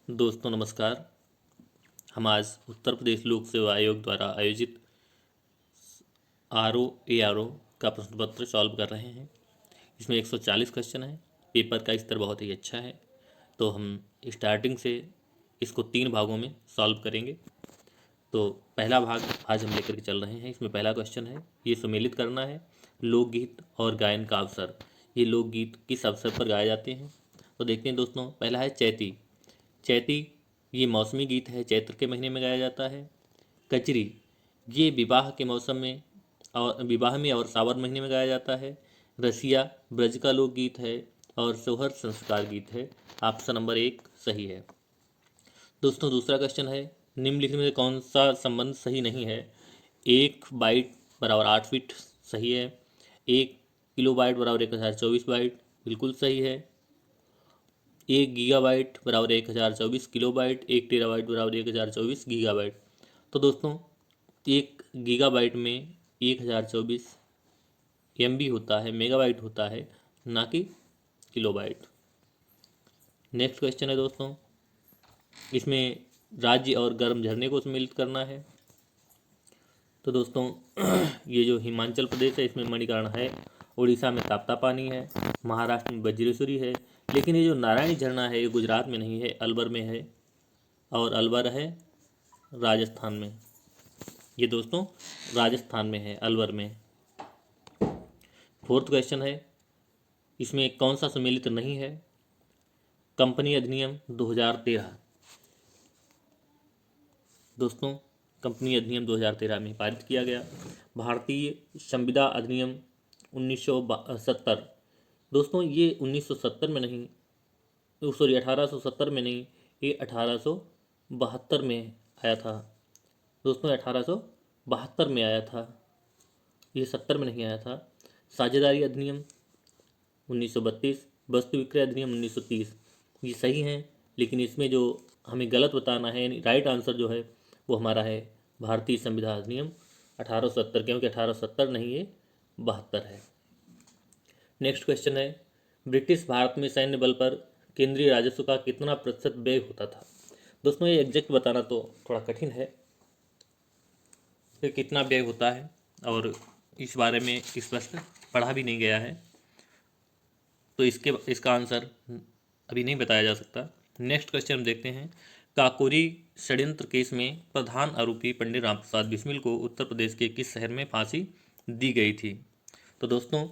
दोस्तों नमस्कार। हम आज उत्तर प्रदेश लोक सेवा आयोग द्वारा आयोजित RO का प्रश्न पत्र सॉल्व कर रहे हैं। इसमें 140 क्वेश्चन है। पेपर का स्तर बहुत ही अच्छा है, तो हम स्टार्टिंग से इसको 3 भागों में सॉल्व करेंगे। तो पहला भाग आज हम लेकर के चल रहे हैं। इसमें पहला क्वेश्चन है, ये सम्मिलित करना है लोकगीत और गायन का अवसर। ये लोकगीत किस अवसर पर गाए जाते हैं? तो देखते हैं दोस्तों। पहला है चैती। चैती ये मौसमी गीत है, चैत्र के महीने में गाया जाता है। कजरी ये विवाह के मौसम में और विवाह में और सावन महीने में गाया जाता है। रसिया ब्रज का लोकगीत है और सोहर संस्कार गीत है। ऑप्शन नंबर 1 सही है। दोस्तों दूसरा क्वेश्चन है, निम्नलिखित में कौन सा संबंध सही नहीं है? 1 बाइट बराबर 8 फीट सही है। 1 किलोबाइट बराबर 1024 बाइट बिल्कुल सही है। 1 गीगाबाइट बराबर 1024 किलोबाइट। 1 टेराबाइट बराबर 1024 गीगाबाइट। तो दोस्तों 1 गीगाबाइट में 1024 MB होता है, मेगाबाइट होता है, ना कि किलोबाइट। नेक्स्ट क्वेश्चन है दोस्तों, इसमें राज्य और गर्म झरने को सम्मिलित करना है। तो दोस्तों ये जो हिमाचल प्रदेश है इसमें मणिकर्ण है, उड़ीसा में ताप्तापानी है, महाराष्ट्र में वज्रेश्वरी है। लेकिन ये जो नारायणी झरना है ये गुजरात में नहीं है, अलवर में है, और अलवर है राजस्थान में। ये दोस्तों राजस्थान में है, अलवर में। फोर्थ क्वेश्चन है, इसमें कौन सा सम्मिलित नहीं है? कंपनी अधिनियम 2013। दोस्तों कंपनी अधिनियम 2013 में पारित किया गया। भारतीय संविदा अधिनियम 1970। दोस्तों ये 1970 में नहीं, सॉरी 1870 में नहीं, ये 1872 में आया था। दोस्तों 1872 में आया था, ये 70 में नहीं आया था। साझेदारी अधिनियम 1932, वस्तु विक्रय अधिनियम 1930, ये सही हैं। लेकिन इसमें जो हमें गलत बताना है, यानी राइट आंसर जो है वो हमारा है भारतीय संविधान अधिनियम 1870, क्योंकि 1870 नहीं, ये 72 है। नेक्स्ट क्वेश्चन है, ब्रिटिश भारत में सैन्य बल पर केंद्रीय राजस्व का कितना प्रतिशत व्यय होता था? दोस्तों ये एग्जैक्ट बताना तो थोड़ा कठिन है कि कितना व्यय होता है, और इस बारे में स्पष्ट पढ़ा भी नहीं गया है, तो इसका आंसर अभी नहीं बताया जा सकता। नेक्स्ट क्वेश्चन हम देखते हैं, काकोरी षड्यंत्र केस में प्रधान आरोपी पंडित रामप्रसाद बिस्मिल को उत्तर प्रदेश के किस शहर में फांसी दी गई थी? तो दोस्तों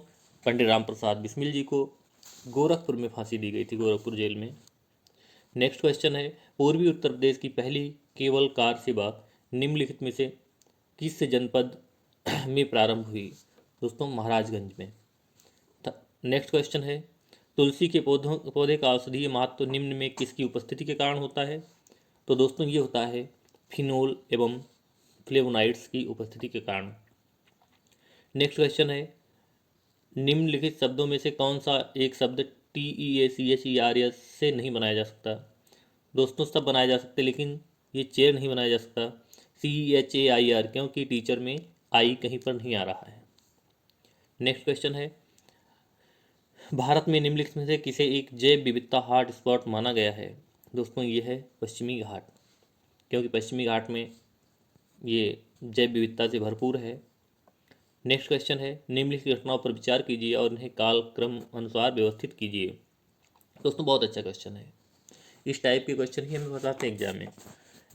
पंडित रामप्रसाद बिस्मिल जी को गोरखपुर में फांसी दी गई थी, गोरखपुर जेल में। नेक्स्ट क्वेश्चन है, पूर्वी उत्तर प्रदेश की पहली केबल कार सेवा निम्नलिखित में से किस जनपद में प्रारंभ हुई? दोस्तों महाराजगंज में। नेक्स्ट क्वेश्चन है, तुलसी के पौधे का औषधीय महत्व निम्न में किसकी उपस्थिति के कारण होता है? तो दोस्तों ये होता है फिनोल एवं फ्लेवोनाइड्स की उपस्थिति के कारण। नेक्स्ट क्वेश्चन है, निम्नलिखित शब्दों में से कौन सा एक शब्द TEACHERS से नहीं बनाया जा सकता? दोस्तों सब बनाया जा सकते, लेकिन ये चेयर नहीं बनाया जा सकता। CHAIR, क्योंकि टीचर में आई कहीं पर नहीं आ रहा है। नेक्स्ट क्वेश्चन है, भारत में निम्नलिखित में से किसे एक जैव विविधता हॉट स्पॉट माना गया है? दोस्तों ये है पश्चिमी घाट, क्योंकि पश्चिमी घाट में ये जैव विविधता से भरपूर है। नेक्स्ट क्वेश्चन है, निम्नलिखित घटनाओं पर विचार कीजिए और इन्हें कालक्रम अनुसार व्यवस्थित कीजिए। दोस्तों बहुत अच्छा क्वेश्चन है, इस टाइप के क्वेश्चन ही हमें बताते हैं एग्जाम में।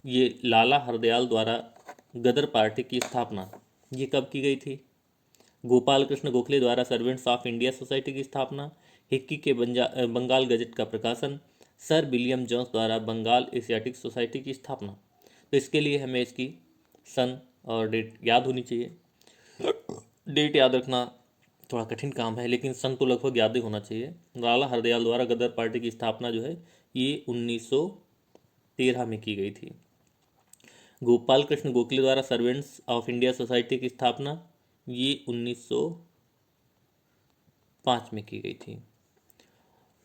ये लाला हरदयाल द्वारा गदर पार्टी की स्थापना ये कब की गई थी? गोपाल कृष्ण गोखले द्वारा सर्वेंट्स ऑफ इंडिया सोसाइटी की स्थापना, हिक्की के बंगाल गजट का प्रकाशन, सर विलियम जोन्स द्वारा बंगाल एशियाटिक सोसाइटी की स्थापना। तो इसके लिए हमें इसकी सन और डेट याद होनी चाहिए। डेट याद रखना थोड़ा कठिन काम है, लेकिन सन तो लगभग याद ही होना चाहिए। लाला हरदयाल द्वारा गदर पार्टी की स्थापना जो है ये 1913 में की गई थी। गोपाल कृष्ण गोखले द्वारा सर्वेंट्स ऑफ इंडिया सोसाइटी की स्थापना ये 1905 में की गई थी।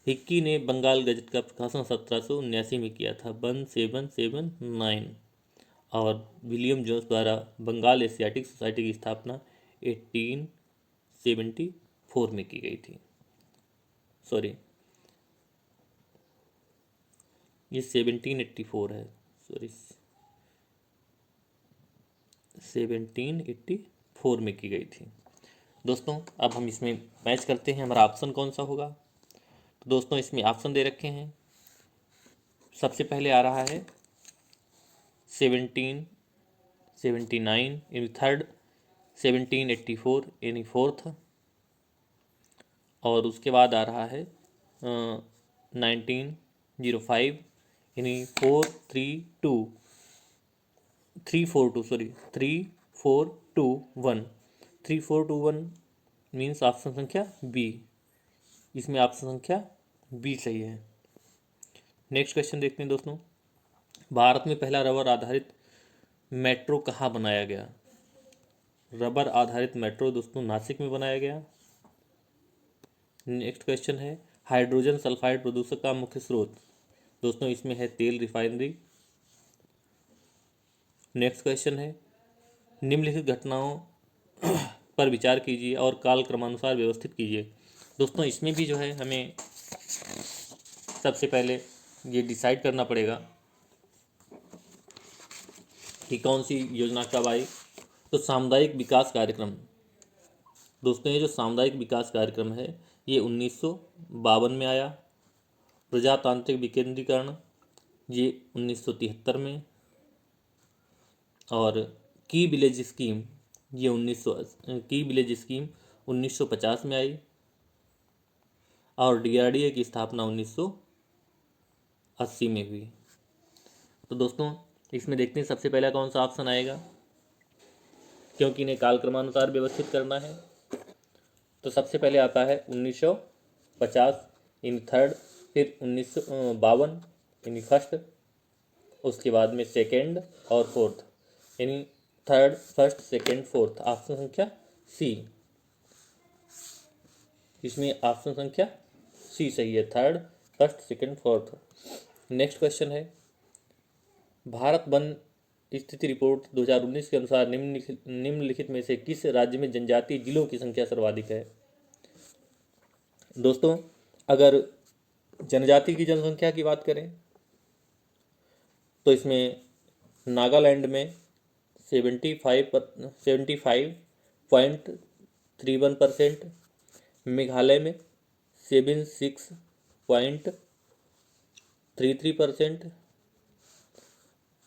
हिक्की ने बंगाल गजट का प्रकाशन 1779 में किया था, 1779। और विलियम जोन्स द्वारा बंगाल एशियाटिक सोसाइटी की स्थापना 1874 में की गई थी। सॉरी, ये 1784 है, सॉरी 1784 में की गई थी। दोस्तों अब हम इसमें मैच करते हैं, हमारा ऑप्शन कौन सा होगा। तो दोस्तों इसमें ऑप्शन दे रखे हैं, सबसे पहले आ रहा है 1779 इन थर्ड, 1784 यानी फोर्थ, और उसके बाद आ रहा है 1905 यानी 3421 3421 मीन्स ऑप्शन संख्या बी, इसमें ऑप्शन संख्या बी सही है। नेक्स्ट क्वेश्चन देखते हैं दोस्तों, भारत में पहला रबर आधारित मेट्रो कहाँ बनाया गया। रबर आधारित मेट्रो दोस्तों नासिक में बनाया गया। नेक्स्ट क्वेश्चन है, हाइड्रोजन सल्फाइड प्रदूषक का मुख्य स्रोत। दोस्तों इसमें है तेल रिफाइनरी। नेक्स्ट क्वेश्चन है, निम्नलिखित घटनाओं पर विचार कीजिए और काल क्रमानुसार व्यवस्थित कीजिए। दोस्तों इसमें भी जो है हमें सबसे पहले ये डिसाइड करना पड़ेगा कि कौन सी योजना कब आई। तो सामुदायिक विकास कार्यक्रम, दोस्तों ये जो सामुदायिक विकास कार्यक्रम है ये 1952 में आया। प्रजातांत्रिक विकेंद्रीकरण ये 1973 में, और की विलेज स्कीम ये 1950 में आई, और डीआरडीए की स्थापना 1980 में हुई। तो दोस्तों इसमें देखते हैं सबसे पहला कौन सा ऑप्शन आएगा, क्योंकि इन्हें कालक्रमानुसार व्यवस्थित करना है। तो सबसे पहले आता है 1950 इन थर्ड, फिर 1952 इन फर्स्ट, उसके बाद में सेकेंड और फोर्थ, यानी third first second fourth, option संख्या सी, इसमें ऑप्शन संख्या सी सही है, third first second fourth. Next question है, भारत वन स्थिति रिपोर्ट 2019 के अनुसार निम्नलिखित में से किस राज्य में जनजातीय जिलों की संख्या सर्वाधिक है। दोस्तों अगर जनजाति की जनसंख्या की बात करें तो इसमें नागालैंड में 75.31%, मेघालय में 76.33%,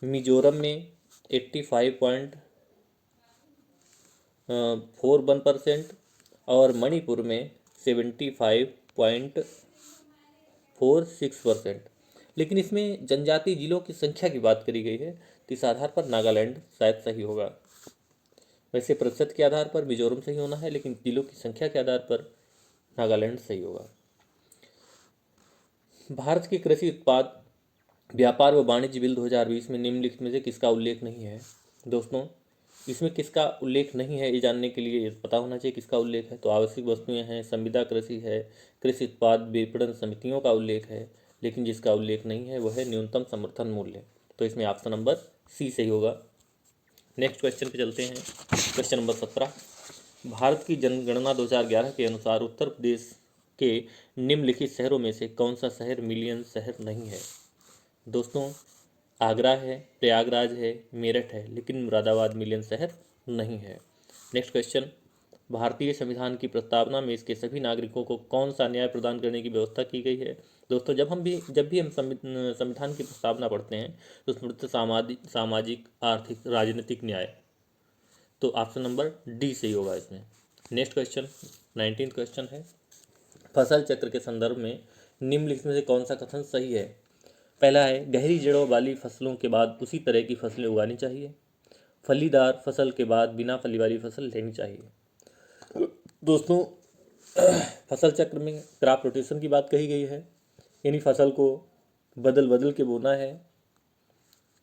मिजोरम में 85.41%, और मणिपुर में 75.46%। लेकिन इसमें जनजातीय जिलों की संख्या की बात करी गई है, तो इस आधार पर नागालैंड शायद सही होगा। वैसे प्रतिशत के आधार पर मिजोरम सही होना है, लेकिन जिलों की संख्या के आधार पर नागालैंड सही होगा। भारत के कृषि उत्पाद व्यापार व वाणिज्य बिल 2020 में निम्नलिखित में से किसका उल्लेख नहीं है। दोस्तों इसमें किसका उल्लेख नहीं है ये जानने के लिए पता होना चाहिए किसका उल्लेख है। तो आवश्यक वस्तुएं हैं, संविदा कृषि है, कृषि उत्पाद विपणन समितियों का उल्लेख है, लेकिन जिसका उल्लेख नहीं है वह है न्यूनतम समर्थन मूल्य। तो इसमें ऑप्शन नंबर सी सही होगा। नेक्स्ट क्वेश्चन पे चलते हैं, क्वेश्चन नंबर 17, भारत की जनगणना 2011 के अनुसार उत्तर प्रदेश के निम्नलिखित शहरों में से कौन सा शहर मिलियन शहर नहीं है। दोस्तों आगरा है, प्रयागराज है, मेरठ है, लेकिन मुरादाबाद मिलियन शहर नहीं है। नेक्स्ट क्वेश्चन, भारतीय संविधान की प्रस्तावना में इसके सभी नागरिकों को कौन सा न्याय प्रदान करने की व्यवस्था की गई है। दोस्तों जब भी हम संविधान की प्रस्तावना पढ़ते हैं तो उसमें सामाजिक आर्थिक राजनीतिक न्याय, तो ऑप्शन नंबर डी सही होगा इसमें। नेक्स्ट क्वेश्चन 19 क्वेश्चन है, फसल चक्र के संदर्भ में निम्नलिखित में से कौन सा कथन सही है। पहला है, गहरी जड़ों वाली फसलों के बाद उसी तरह की फसलें उगानी चाहिए। फलीदार फसल के बाद बिना फली वाली फसल लेनी चाहिए। दोस्तों फसल चक्र में क्रॉप रोटेशन की बात कही गई है, यानी फसल को बदल के बोना है,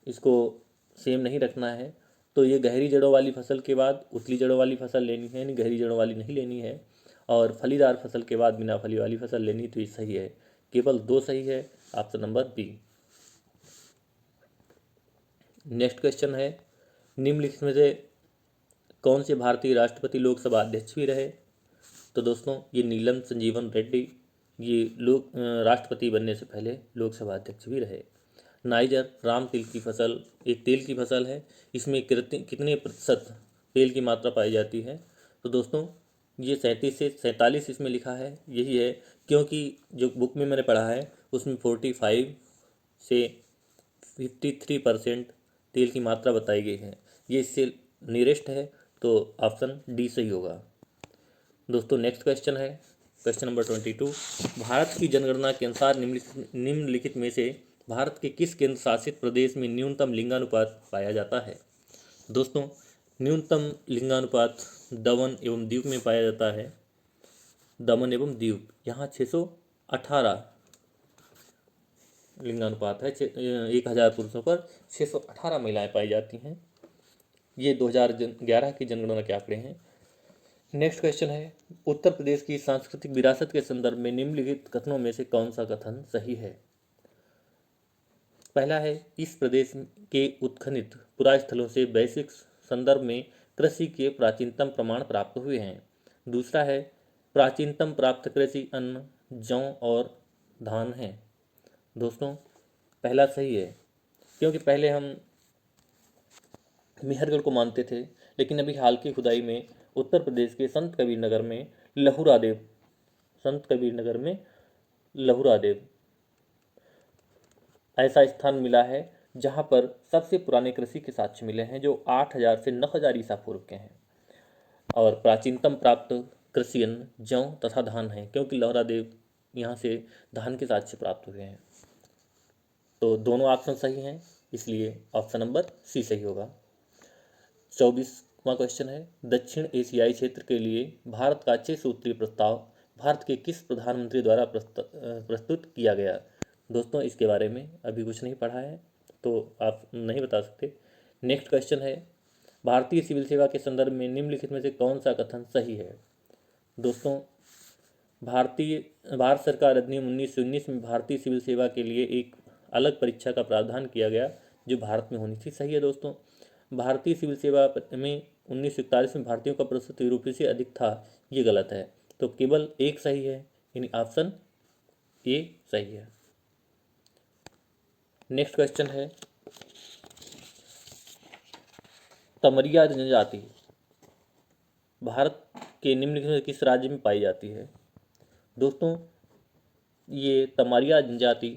इसको सेम नहीं रखना है। तो ये गहरी जड़ों वाली फसल के बाद उतली जड़ों वाली फसल लेनी है, यानी गहरी जड़ों वाली नहीं लेनी है। और फलीदार फसल के बाद बिना फली वाली फसल लेनी, तो ये सही है। केवल 2 सही है, option number B. Next question है, निम्नलिखित में से कौन से भारतीय राष्ट्रपति लोकसभा अध्यक्ष भी रहे। तो दोस्तों ये नीलम संजीवन रेड्डी, ये राष्ट्रपति बनने से पहले लोकसभा अध्यक्ष भी रहे। नाइजर राम तिल की फसल एक तेल की फसल है, इसमें कितने प्रतिशत तेल की मात्रा पाई जाती है? तो दोस्तों ये 37 से 47 इसमें लिखा है, यही है, क्योंकि जो बुक में मैंने पढ़ा है उसमें 45 से 53% तेल की मात्रा बताई गई है, ये इससे नियरेस्ट है, तो ऑप्शन डी सही होगा। दोस्तों नेक्स्ट क्वेश्चन है क्वेश्चन नंबर 22। भारत की जनगणना के अनुसार निम्नलिखित में से भारत के किस केंद्र शासित प्रदेश में न्यूनतम लिंगानुपात पाया जाता है? दोस्तों न्यूनतम लिंगानुपात दमन एवं दीव में पाया जाता है। दमन एवं दीव यहाँ 618 लिंगानुपात है, 1000 पुरुषों पर 618 महिलाएं पाई जाती हैं। ये 2011 की जनगणना के आंकड़े हैं। नेक्स्ट क्वेश्चन है, उत्तर प्रदेश की सांस्कृतिक विरासत के संदर्भ में निम्नलिखित कथनों में से कौन सा कथन सही है? पहला है, इस प्रदेश के उत्खनित पुरास्थलों से वैश्विक संदर्भ में कृषि के प्राचीनतम प्रमाण प्राप्त हुए हैं। दूसरा है, प्राचीनतम प्राप्त कृषि अन्न जौ और धान है। दोस्तों पहला सही है, क्योंकि पहले हम मेहरगढ़ को मानते थे, लेकिन अभी हाल की खुदाई में उत्तर प्रदेश के संत कबीर नगर में लहुरादेव ऐसा स्थान मिला है जहां पर सबसे पुराने कृषि के साक्ष्य मिले हैं, जो 8000 से 9000 ईसा पूर्व के हैं। और प्राचीनतम प्राप्त कृषि अन्न जौ तथा धान है, क्योंकि लहुरादेव यहाँ से धान के साक्ष्य प्राप्त हुए हैं। तो दोनों ऑप्शन सही हैं, इसलिए ऑप्शन नंबर सी सही होगा। 24वां क्वेश्चन है, दक्षिण एशियाई क्षेत्र के लिए भारत का 6 सूत्रीय प्रस्ताव भारत के किस प्रधानमंत्री द्वारा प्रस्तुत किया गया? दोस्तों इसके बारे में अभी कुछ नहीं पढ़ा है, तो आप नहीं बता सकते। नेक्स्ट क्वेश्चन है, भारतीय सिविल सेवा के संदर्भ में निम्नलिखित में से कौन सा कथन सही है? दोस्तों भारत सरकार अधिनियम 1919 में भारतीय सिविल सेवा के लिए एक अलग परीक्षा का प्रावधान किया गया, जो भारत में होनी थी। सही है दोस्तों। भारतीय सिविल सेवा में 1941 में भारतीयों का प्रतिशत यूरोपीय से अधिक था, ये गलत है, तो केवल एक सही है, यानी ऑप्शन ए सही है। नेक्स्ट क्वेश्चन है, तमरिया जनजाति भारत के निम्नलिखित में किस राज्य में पाई जाती है? दोस्तों ये तमरिया जनजाति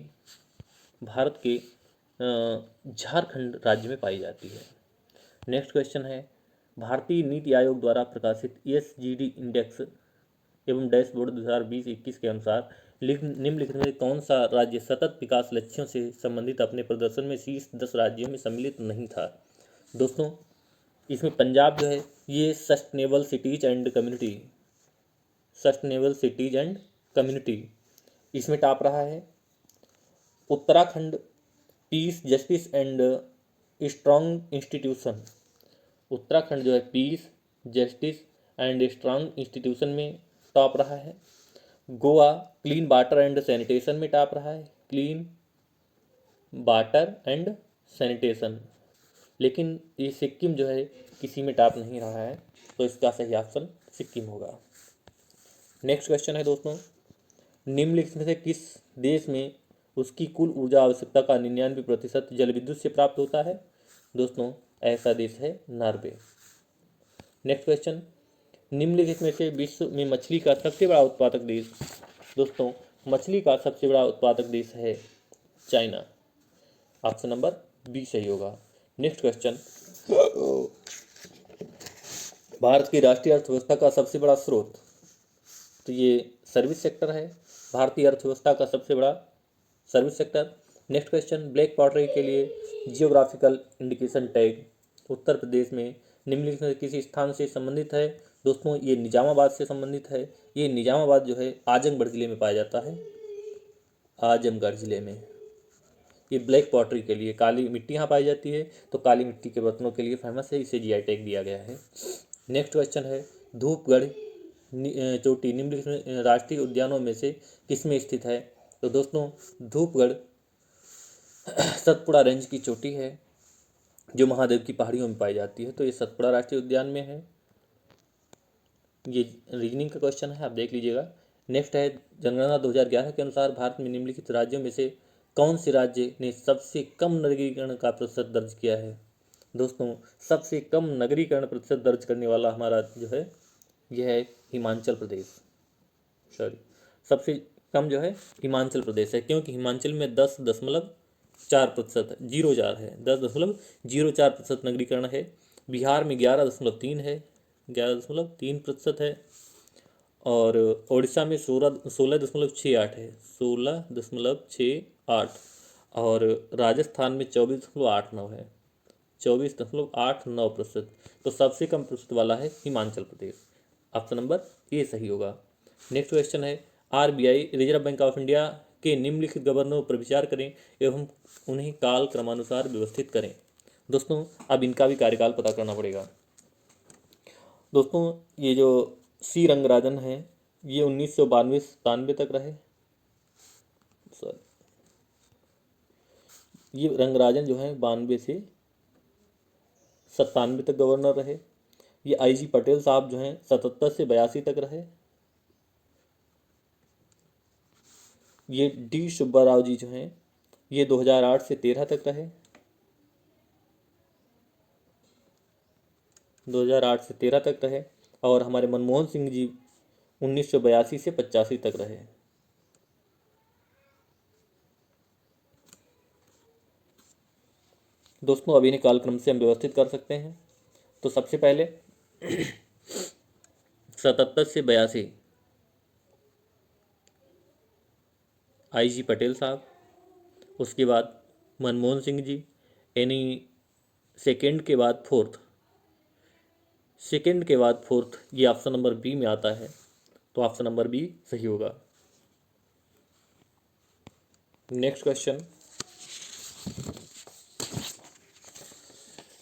भारत के झारखंड राज्य में पाई जाती है। नेक्स्ट क्वेश्चन है, भारतीय नीति आयोग द्वारा प्रकाशित ESGD इंडेक्स एवं डैशबोर्ड 2020-21 के अनुसार निम्नलिखित में कौन सा राज्य सतत विकास लक्ष्यों से संबंधित अपने प्रदर्शन में शीर्ष 10 राज्यों में सम्मिलित नहीं था? दोस्तों इसमें पंजाब जो है ये सस्टेनेबल सिटीज एंड कम्युनिटी इसमें टॉप रहा है। Uttarakhand piece justice and strong institution, Uttarakhand जो है piece justice and strong institution में टॉप रहा है। Goa clean water and sanitation में टॉप रहा है, क्लीन वाटर एंड सैनिटेशन। लेकिन ये सिक्किम जो है किसी में टॉप नहीं रहा है, तो इसका सही ऑप्शन सिक्किम होगा। नेक्स्ट क्वेश्चन है दोस्तों, निम्नलिखित में से किस देश में उसकी कुल ऊर्जा आवश्यकता का 99% जल विद्युत से प्राप्त होता है? दोस्तों ऐसा देश है नॉर्वे। नेक्स्ट क्वेश्चन, निम्नलिखित में से विश्व में मछली का सबसे बड़ा उत्पादक देश? दोस्तों मछली का सबसे बड़ा उत्पादक देश है चाइना, ऑप्शन नंबर बी सही होगा। नेक्स्ट क्वेश्चन, भारत की राष्ट्रीय अर्थव्यवस्था का सबसे बड़ा स्रोत? तो ये सर्विस सेक्टर है, भारतीय अर्थव्यवस्था का सबसे बड़ा service sector. Next question, black pottery के लिए geographical indication tag Uttar Pradesh में निम्नलिखित में किसी स्थान से संबंधित है? दोस्तों ये निजामाबाद से संबंधित है। ये निजामाबाद जो है आजमगढ़ जिले में पाया जाता है, आजमगढ़ जिले में। ये ब्लैक पॉटरी के लिए काली मिट्टी यहाँ पाई जाती है, तो काली मिट्टी के बर्तनों के लिए फेमस है, इसे GI टैग दिया गया है। नेक्स्ट क्वेश्चन है, धूपगढ़ चोटी निम्नलिखित में राष्ट्रीय उद्यानों में से किसमें स्थित है? तो दोस्तों धूपगढ़ सतपुड़ा रेंज की चोटी है, जो महादेव की पहाड़ियों में पाई जाती है, तो ये सतपुड़ा राष्ट्रीय उद्यान में है। ये रीजनिंग का क्वेश्चन है, आप देख लीजिएगा। नेक्स्ट है, जनगणना 2011 के अनुसार भारत में निम्नलिखित राज्यों में से कौन से राज्य ने सबसे कम नगरीकरण का प्रतिशत दर्ज किया है? दोस्तों, सबसे कम नगरीकरण प्रतिशत दर्ज करने वाला हमारा जो है यह है हिमाचल प्रदेश। सॉरी, सबसे कम जो है हिमाचल प्रदेश है, क्योंकि हिमाचल में 10.4% 0.4 है, 10.04% नगरीकरण है। बिहार में 11.3 है, 11.3% है। और उड़ीसा में 16.68 है, 16.68। और राजस्थान में 24.89 है, 24.89%। तो सबसे कम प्रतिशत वाला है Himachal Pradesh. Option number A सही होगा। नेक्स्ट क्वेश्चन है, RBI reserve bank of India के निम्नलिखित गवर्नरों पर विचार करें एवं उन्हें काल क्रमानुसार व्यवस्थित करें। दोस्तों, अब इनका भी कार्यकाल पता करना पड़ेगा। दोस्तों, ये जो सी रंगराजन है ये 1992 तक रहे। सॉरी, ये रंगराजन जो है 92 से 97 तक गवर्नर रहे। ये आईजी पटेल साहब जो हैं 77 से 82 तक रहे। ये डी सुब्बा राव जी जो हैं ये 2008 से 13 तक रहे। 2008 से 13 तक रहे। और हमारे मनमोहन सिंह जी 1982 से 85 तक रहे। दोस्तों, अब इन्हें कालक्रम से हम व्यवस्थित कर सकते हैं। तो सबसे पहले 77 से 82 आईजी पटेल साहब, उसके बाद मनमोहन सिंह जी, यानी सेकंड के बाद फोर्थ, सेकंड के बाद फोर्थ, ये ऑप्शन नंबर बी में आता है। तो ऑप्शन नंबर बी सही होगा। नेक्स्ट क्वेश्चन,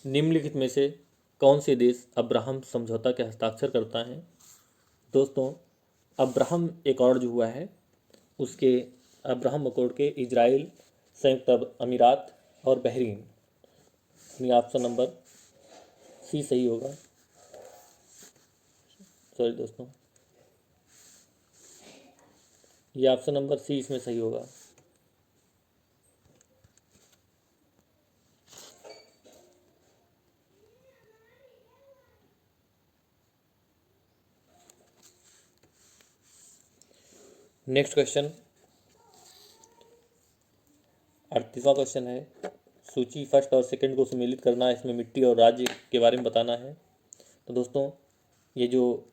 निम्नलिखित में से कौन से देश अब्राहम समझौता के हस्ताक्षर करता है? दोस्तों, अब्राहम एकॉर्ड जो हुआ है उसके अब्राहम अकॉर्ड के इजराइल, संयुक्त अरब अमीरात और बहरीन, यानी ऑप्शन नंबर सी सही होगा। सॉरी दोस्तों, ये ऑप्शन नंबर सी इसमें सही होगा। नेक्स्ट क्वेश्चन, 38वां क्वेश्चन है, सूची फर्स्ट और सेकंड को सम्मिलित करना है, इसमें मिट्टी और राज्य के बारे में बताना है। तो दोस्तों, ये जो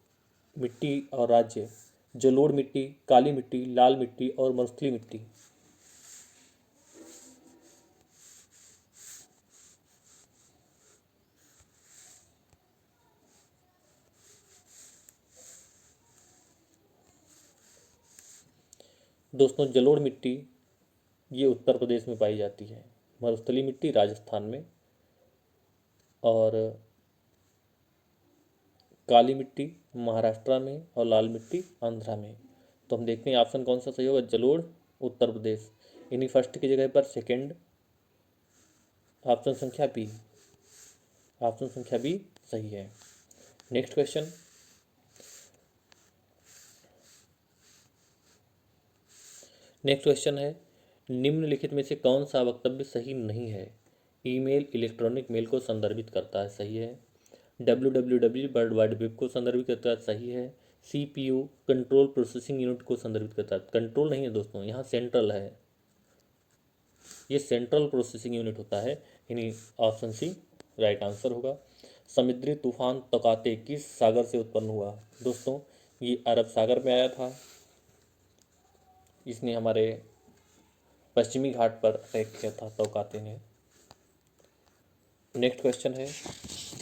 मिट्टी और राज्य, जलोढ़ मिट्टी, काली मिट्टी, लाल मिट्टी और मरुस्थलीय मिट्टी। दोस्तों, जलोढ़ मिट्टी ये उत्तर प्रदेश में पाई जाती है, मरुस्थलीय मिट्टी राजस्थान में, और काली मिट्टी महाराष्ट्र में और लाल मिट्टी आंध्रा में। तो हम देखते हैं ऑप्शन कौन सा सही होगा। जलोढ़ उत्तर प्रदेश, यानी फर्स्ट की जगह पर सेकंड, ऑप्शन संख्या बी, ऑप्शन संख्या बी सही है। नेक्स्ट क्वेश्चन, नेक्स्ट क्वेश्चन है, निम्नलिखित में से कौन सा वक्तव्य सही नहीं है? ईमेल इलेक्ट्रॉनिक मेल को संदर्भित करता है, सही है। www वर्ल्ड वाइड वेब को संदर्भित करता है, सही है। CPU कंट्रोल प्रोसेसिंग यूनिट को संदर्भित करता है, कंट्रोल नहीं है दोस्तों, यहाँ सेंट्रल है, ये सेंट्रल प्रोसेसिंग यूनिट होता है, यानी ऑप्शन सी राइट आंसर होगा। समुद्री तूफान तौकाते किस सागर से उत्पन्न हुआ? दोस्तों, ये अरब सागर में आया था, इसने हमारे पश्चिमी घाट पर अटैक किया था तौकाते ने। नेक्स्ट क्वेश्चन है,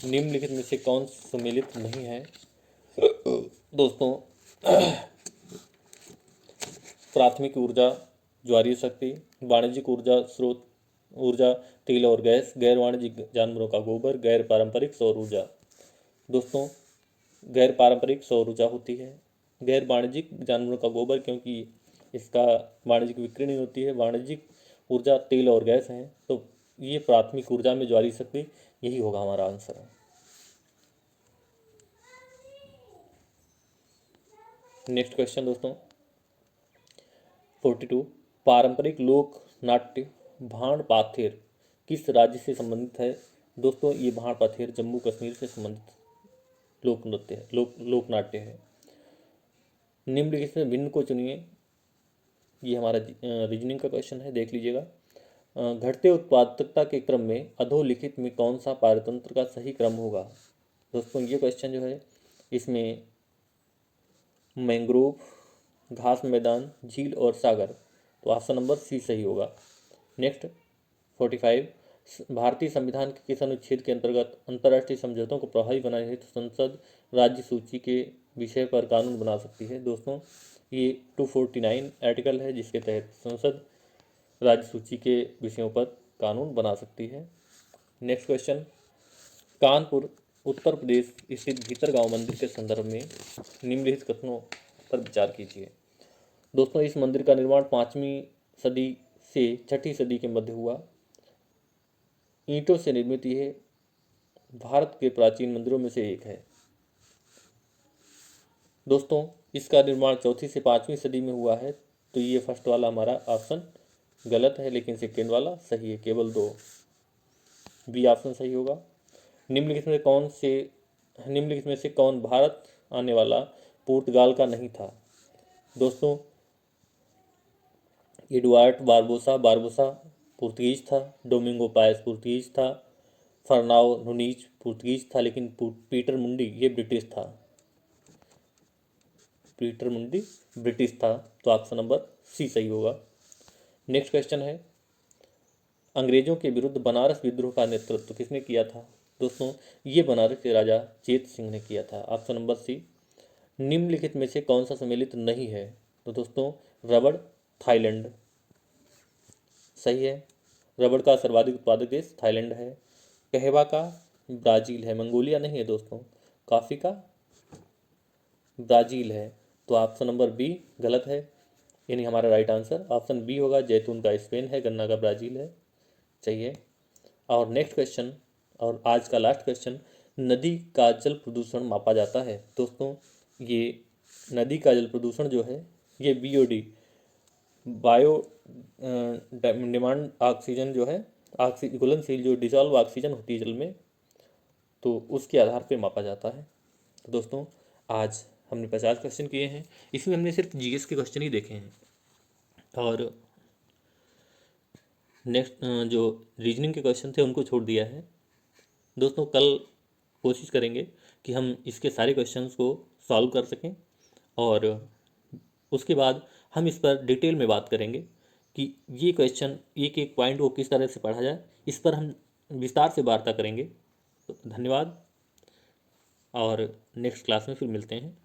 निम्नलिखित में से कौन सम्मिलित नहीं है? दोस्तों, प्राथमिक ऊर्जा, ज्वारीय शक्ति, वाणिज्यिक ऊर्जा स्रोत ऊर्जा, तेल और गैस, गैर वाणिज्यिक जानवरों का गोबर, गैर पारंपरिक सौर ऊर्जा। दोस्तों, गैर पारंपरिक सौर ऊर्जा होती है। गैर वाणिज्यिक जानवरों का गोबर, क्योंकि इसका वाणिज्यिक बिक्री नहीं होती है। वाणिज्यिक ऊर्जा तेल और गैस हैं। तो ये प्राथमिक ऊर्जा में ज्वारीय शक्ति, यही होगा हमारा आंसर। नेक्स्ट क्वेश्चन दोस्तों, 42, पारंपरिक लोक नाट्य भाण पाथेर किस राज्य से संबंधित है? दोस्तों ये भाण पाथेर जम्मू कश्मीर से संबंधित लोक नृत्य है, लोक नाट्य है। निम्नलिखित में भिन्न को चुनिए, ये हमारा रीजनिंग का क्वेश्चन है, देख लीजिएगा। घटते उत्पादकता के क्रम में अधोलिखित में कौन सा पारतंत्र का सही क्रम होगा? दोस्तों ये क्वेश्चन जो है इसमें मैंग्रोव, घास मैदान, झील और सागर, तो ऑप्शन नंबर सी सही होगा। नेक्स्ट 45, भारतीय संविधान के किस अनुच्छेद के अंतर्गत अंतर्राष्ट्रीय समझौतों को प्रभावी बनाने हेतु संसद राज्य सूची के विषय पर कानून बना सकती है? दोस्तों ये 249 आर्टिकल है जिसके तहत संसद राज्य सूची के विषयों पर कानून बना सकती है। नेक्स्ट क्वेश्चन, कानपुर उत्तर प्रदेश स्थित भीतरगांव मंदिर के संदर्भ में निम्नलिखित कथनों पर विचार कीजिए। दोस्तों इस मंदिर का निर्माण 5वीं सदी से 6ठी सदी के मध्य हुआ, ईंटों से निर्मित यह भारत के प्राचीन मंदिरों में से एक है। दोस्तों इसका निर्माण 4वीं से 5वीं सदी में हुआ है, तो ये फर्स्ट वाला हमारा ऑप्शन गलत है, लेकिन सेकेंड वाला सही है, केवल 2 बी ऑप्शन सही होगा। निम्नलिखित में से कौन भारत आने वाला पुर्तगाल का नहीं था? दोस्तों एडुआर्ड बारबोसा पुर्तगीज था, डोमिंगो पायस पुर्तगीज था, फर्नाओ नूनीज पुर्तगीज था, लेकिन पीटर मुंडी ये ब्रिटिश था। पीटर मुंडी ब्रिटिश था, तो ऑप्शन नंबर सी सही होगा। नेक्स्ट क्वेश्चन है, अंग्रेजों के विरुद्ध बनारस विद्रोह का नेतृत्व किसने किया था? दोस्तों ये बनारस के राजा चेत सिंह ने किया था, ऑप्शन नंबर सी। निम्नलिखित में से कौन सा सम्मिलित नहीं है? तो दोस्तों रबड़ थाईलैंड सही है, रबड़ का सर्वाधिक उत्पादक देश थाईलैंड है। कहवा का ब्राज़ील है, मंगोलिया नहीं है दोस्तों। कॉफ़ी का ब्राज़ील है, तो ऑप्शन नंबर बी गलत है, यानी हमारा राइट आंसर ऑप्शन बी होगा। जैतून का स्पेन है, गन्ना का ब्राज़ील है। चाहिए। और नेक्स्ट क्वेश्चन और आज का लास्ट क्वेश्चन, नदी का जल प्रदूषण मापा जाता है। दोस्तों ये नदी का जल प्रदूषण जो है ये BOD बायो डिमांड ऑक्सीजन जो है घुलनशील जो डिजॉल्व ऑक्सीजन होती है जल में, तो उसके आधार पे मापा जाता है। तो दोस्तों आज हमने 50 क्वेश्चन किए हैं, इसमें हमने सिर्फ GS के क्वेश्चन ही देखे हैं, और नेक्स्ट जो रीजनिंग के क्वेश्चन थे उनको छोड़ दिया है। दोस्तों कल कोशिश करेंगे कि हम इसके सारे क्वेश्चंस को सॉल्व कर सकें, और उसके बाद हम इस पर डिटेल में बात करेंगे कि ये क्वेश्चन एक एक पॉइंट को किस तरह से पढ़ा जाए, इस पर हम विस्तार से वार्ता करेंगे। तो धन्यवाद, और नेक्स्ट क्लास में फिर मिलते हैं।